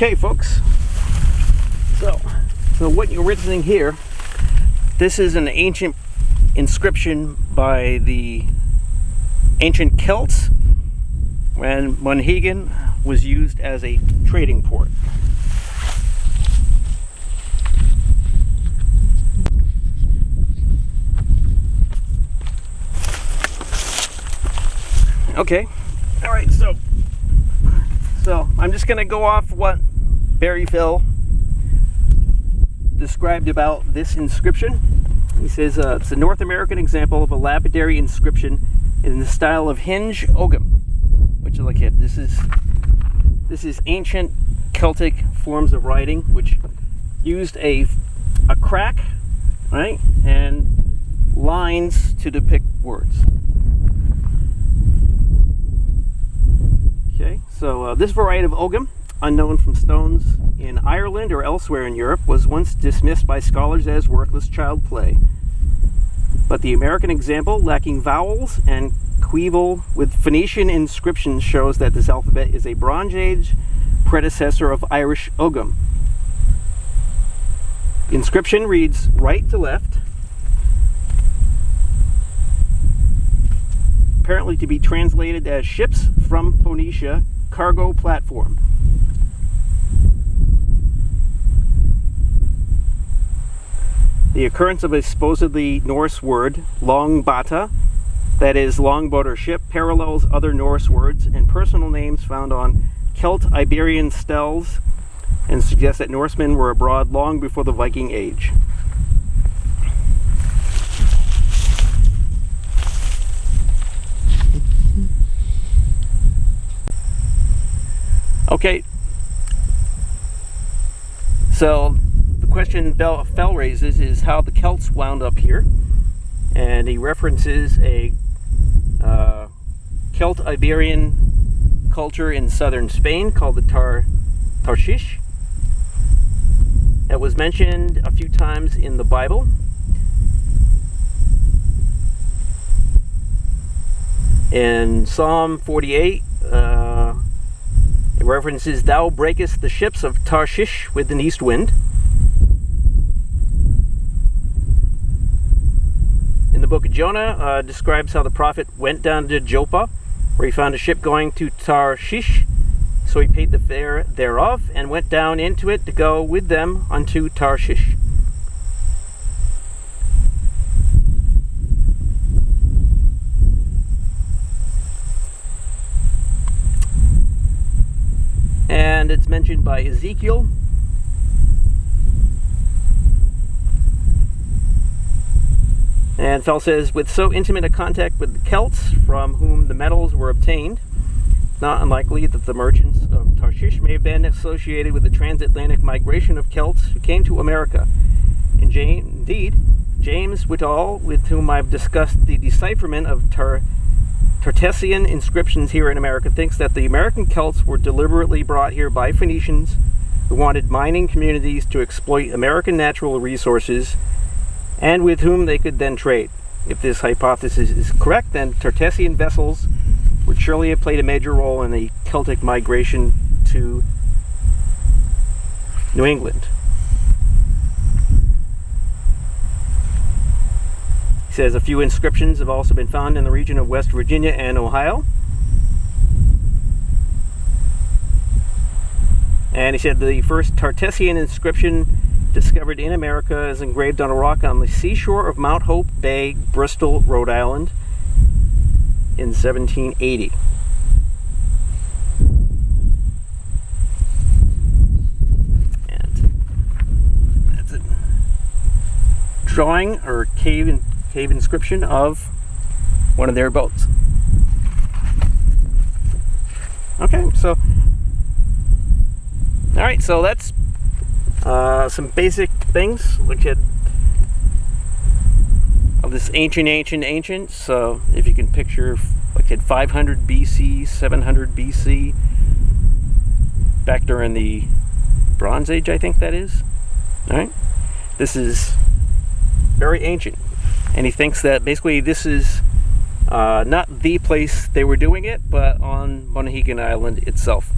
Okay, folks. So what you're witnessing here, this is an ancient inscription by the ancient Celts when Monhegan was used as a trading port. Okay, all right, so I'm just going to go off what Barry Phil described about this inscription. He says it's a North American example of a lapidary inscription in the style of hinge ogam, which, like, this is ancient Celtic forms of writing which used a crack, right, and lines to depict words. Okay, so this variety of ogam, unknown from stones in Ireland or elsewhere in Europe, was once dismissed by scholars as worthless child play. But the American example, lacking vowels and coeval with Phoenician inscriptions, shows that this alphabet is a Bronze Age predecessor of Irish ogam. The inscription reads right to left, apparently to be translated as ships from Phoenicia, cargo platform. The occurrence of a supposedly Norse word, longbata, that is longboat or ship, parallels other Norse words and personal names found on Celt-Iberian steles and suggests that Norsemen were abroad long before the Viking Age. Okay, so the question Fell raises is how the Celts wound up here, and he references a Celt-Iberian culture in southern Spain called the Tarshish that was mentioned a few times in the Bible. In Psalm 48, it references, "Thou breakest the ships of Tarshish with an east wind." In the book of Jonah, describes how the prophet went down to Joppa, where he found a ship going to Tarshish. So he paid the fare thereof, and went down into it to go with them unto Tarshish. And it's mentioned by Ezekiel. And Fell says, with so intimate a contact with the Celts, from whom the metals were obtained, it's not unlikely that the merchants of Tarshish may have been associated with the transatlantic migration of Celts who came to America. And indeed, James Whittall, with whom I've discussed the decipherment of Tartessian inscriptions here in America, thinks that the American Celts were deliberately brought here by Phoenicians who wanted mining communities to exploit American natural resources and with whom they could then trade. If this hypothesis is correct, then Tartessian vessels would surely have played a major role in the Celtic migration to New England. He says a few inscriptions have also been found in the region of West Virginia and Ohio. And he said the first Tartessian inscription discovered in America is engraved on a rock on the seashore of Mount Hope Bay, Bristol, Rhode Island in 1780. And that's a drawing or cave inscription of one of their boats. Okay, so all right, so that's some basic things look at of this ancient. So if you can picture, like at 500 BC, 700 BC, back during the Bronze Age, I think that is. All right, this is very ancient, and he thinks that basically this is not the place they were doing it, but on Monhegan Island itself.